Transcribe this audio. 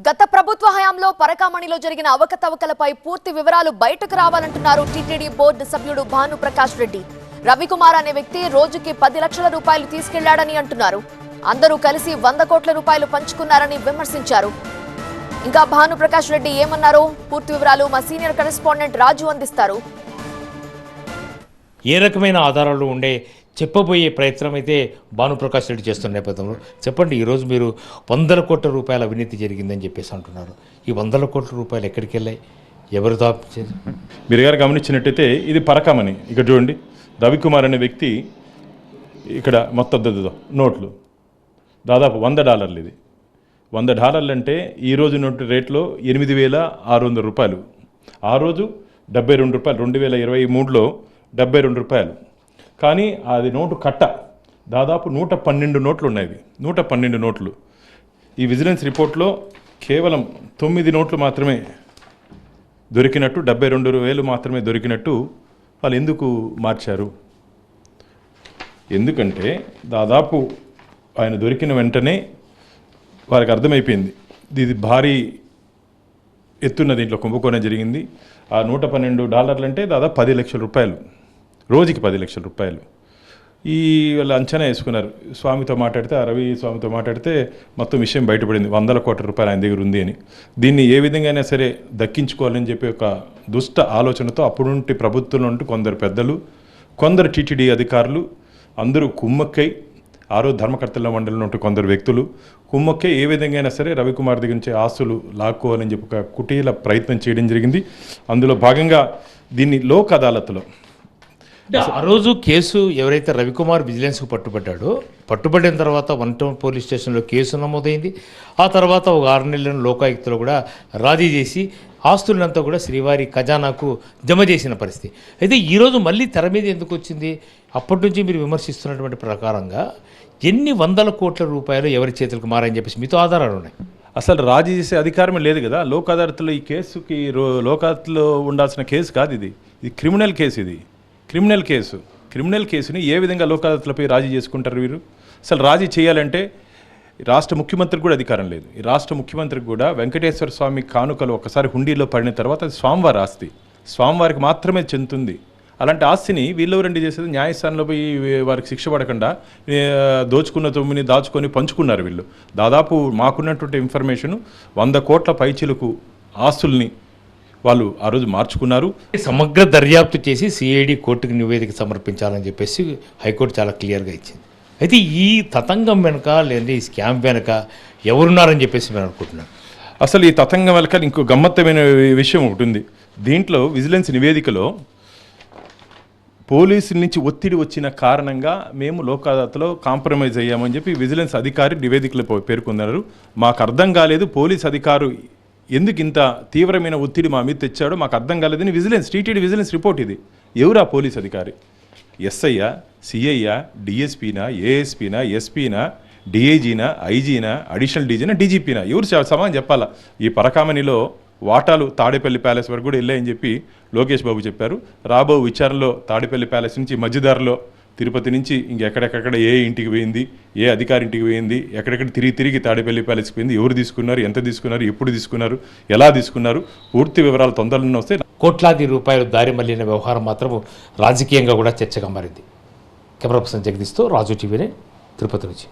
గత ప్రభుత్వ హయాంలో పరకామణిలో జరిగిన అవకతవకలపై పూర్తి వివరాలు బయటకు రావాలంటున్నారు టీటీడీ బోర్డు సభ్యుడు భానుప్రకాష్ రెడ్డి. రవికుమార్ అనే వ్యక్తి రోజుకి 10 లక్షల రూపాయలు తీసుకెళ్లాడని అంటున్నారు. అందరూ కలిసి 100 కోట్ల రూపాయలు పంచుకున్నారని విమర్శించారు. ఇంకా భానుప్రకాష్ రెడ్డి ఏమన్నారో పూర్తి వివరాలు మా సీనియర్ కరెస్పాండెంట్ రాజు అందిస్తారు. ఏ రకమైన ఆధారాలు ఉండే చెప్పబోయే ప్రయత్నం అయితే భానుప్రకాష్ రెడ్డి చేస్తున్న నేపథ్యంలో చెప్పండి, ఈరోజు మీరు 100 కోట్ల రూపాయల అవినీతి జరిగిందని చెప్పేసి అంటున్నారు. ఈ 100 కోట్ల రూపాయలు ఎక్కడికి వెళ్ళాయి, ఎవరు దాపించారు? మీరు గారు గమనించినట్టయితే ఇది పరకామణి. ఇక్కడ చూడండి, రవికుమార్ అనే వ్యక్తి ఇక్కడ మొత్తం నోట్లు దాదాపు $100. ఇది $100 అంటే ఈరోజు నోటు రేట్లో 8,600 రూపాయలు. ఆ రోజు 72 రూపాయలు, 2023లో 72 రూపాయలు. కానీ అది నోటు కట్ట దాదాపు 112 నోట్లు ఉన్నాయి. 112 నోట్లు. ఈ విజిలెన్స్ రిపోర్ట్లో కేవలం 9 నోట్లు మాత్రమే దొరికినట్టు, 72,000 మాత్రమే దొరికినట్టు వాళ్ళు ఎందుకు మార్చారు? ఎందుకంటే దాదాపు ఆయన దొరికిన వెంటనే వారికి అర్థమైపోయింది ఇది భారీ ఎత్తున్న దీంట్లో కుంభకోణం జరిగింది. ఆ $112 అంటే దాదాపు 10 లక్షల రూపాయలు, రోజుకి 10 లక్షల రూపాయలు. ఈ వాళ్ళు అంచనా వేసుకున్నారు. స్వామితో మాట్లాడితే, రవి స్వామితో మాట్లాడితే మొత్తం విషయం బయటపడింది. 100 కోట్ల రూపాయలు ఆయన దగ్గర ఉంది అని. దీన్ని ఏ విధంగా అయినా సరే దక్కించుకోవాలని చెప్పి ఒక దుష్ట ఆలోచనతో అప్పుడుంటి ప్రభుత్వం నుండి కొందరు పెద్దలు, కొందరు టీటీడీ అధికారులు అందరూ కుమ్మక్కై, ఆరో ధర్మకర్తల మండలి నుండి కొందరు వ్యక్తులు కుమ్మక్కై ఏ విధంగా అయినా సరే రవికుమార్ దగ్గర నుంచి ఆస్తులు లాక్కోవాలని చెప్పి ఒక కుటీల ప్రయత్నం చేయడం జరిగింది. అందులో భాగంగా దీన్ని లోక్ అదాలత్లో ఆ రోజు కేసు ఎవరైతే రవికుమార్ విజిలెన్స్కు పట్టుబడిన తర్వాత 1 టౌన్ పోలీస్ స్టేషన్లో కేసు నమోదైంది. ఆ తర్వాత ఒక 6 నెలలను లోకాయుక్తలో కూడా రాజీ చేసి ఆస్తులంతా కూడా శ్రీవారి ఖజానాకు జమ చేసిన పరిస్థితి. అయితే ఈరోజు మళ్ళీ తెర మీద ఎందుకు వచ్చింది? అప్పటి నుంచి మీరు విమర్శిస్తున్నటువంటి ప్రకారంగా ఎన్ని 100 కోట్ల రూపాయలు ఎవరి చేతులకు మారని చెప్పేసి మీతో ఆధారాలు ఉన్నాయి. అసలు రాజీ చేసే అధికారమే లేదు కదా. లోక్ అదాలత్లో ఈ కేసుకి లోక్ అదాలత్లో ఉండాల్సిన కేసు కాదు ఇది. ఇది క్రిమినల్ కేసు. ఇది క్రిమినల్ కేసు. క్రిమినల్ కేసుని ఏ విధంగా లోక్ అదాలత్లపై రాజీ చేసుకుంటారు వీరు? అసలు రాజీ చేయాలంటే రాష్ట్ర ముఖ్యమంత్రికి కూడా అధికారం లేదు. ఈ రాష్ట్ర ముఖ్యమంత్రికి కూడా వెంకటేశ్వర స్వామి కానుకలు ఒకసారి హుండీలో పడిన తర్వాత అది స్వామివారి ఆస్తి, స్వామివారికి మాత్రమే చెందుతుంది. అలాంటి ఆస్తిని వీళ్ళెవరండి చేసేది? న్యాయస్థానంలో పోయి వారికి శిక్ష పడకుండా దోచుకున్న తొమ్మిని దాచుకొని పంచుకున్నారు వీళ్ళు. దాదాపు మాకున్నటువంటి ఇన్ఫర్మేషన్ 100 కోట్ల పైచిలకు ఆస్తుల్ని వాళ్ళు ఆ రోజు మార్చుకున్నారు. సమగ్ర దర్యాప్తు చేసి సిఐడి కోర్టుకు నివేదిక సమర్పించాలని చెప్పేసి హైకోర్టు చాలా క్లియర్గా ఇచ్చింది. అయితే ఈ తతంగం వెనుక లేదా ఈ స్కామ్ వెనుక ఎవరున్నారని చెప్పేసి మేము అనుకుంటున్నాం. అసలు ఈ తతంగం వెనుక ఇంకో గమ్మత్తమైన విషయం ఒకటి ఉంది. దీంట్లో విజిలెన్స్ నివేదికలో పోలీసుల నుంచి ఒత్తిడి వచ్చిన కారణంగా మేము లోక్ అదాలత్లో కాంప్రమైజ్ అయ్యామని చెప్పి విజిలెన్స్ అధికారి నివేదికలో పేర్కొన్నారు. మాకు అర్థం కాలేదు, పోలీస్ అధికారు ఎందుకు ఇంత తీవ్రమైన ఒత్తిడి మా మీద తెచ్చాడో మాకు అర్థం కాలేదని టీటీడీ విజిలెన్స్ రిపోర్ట్ ఇది. ఎవరా పోలీస్ అధికారి? ఎస్ఐయా, సిఐయా, డిఎస్పీనా, ఏఎస్పీనా, ఎస్పీనా, డిఐజీనా, ఐజీనా, అడిషనల్ డీజీనా, డీజీపీనా? ఎవరు సమాధానం చెప్పాలా? ఈ పరకామణిలో వాటాలు తాడేపల్లి ప్యాలెస్ వరకు కూడా వెళ్ళాయని చెప్పి లోకేష్ బాబు చెప్పారు. రాబో విచారణలో తాడేపల్లి ప్యాలెస్ నుంచి మధ్యదారిలో తిరుపతి నుంచి ఇంకెక్కడెక్కడ ఏ ఇంటికి పోయింది, ఏ అధికారి ఇంటికి పోయింది, ఎక్కడెక్కడ తిరిగి తాడేపల్లి ప్యాలెస్కి పోయింది, ఎవరు తీసుకున్నారు, ఎంత తీసుకున్నారు, ఎప్పుడు తీసుకున్నారు, ఎలా తీసుకున్నారు, పూర్తి వివరాలు తొందరలోనే వస్తే. కోట్లాది రూపాయలు దారి మళ్లిన వ్యవహారం మాత్రం రాజకీయంగా కూడా చర్చగా మారింది. కెమెరా పర్సన్ జగదీష్తో రాజు టీవీనే తిరుపతి నుంచి.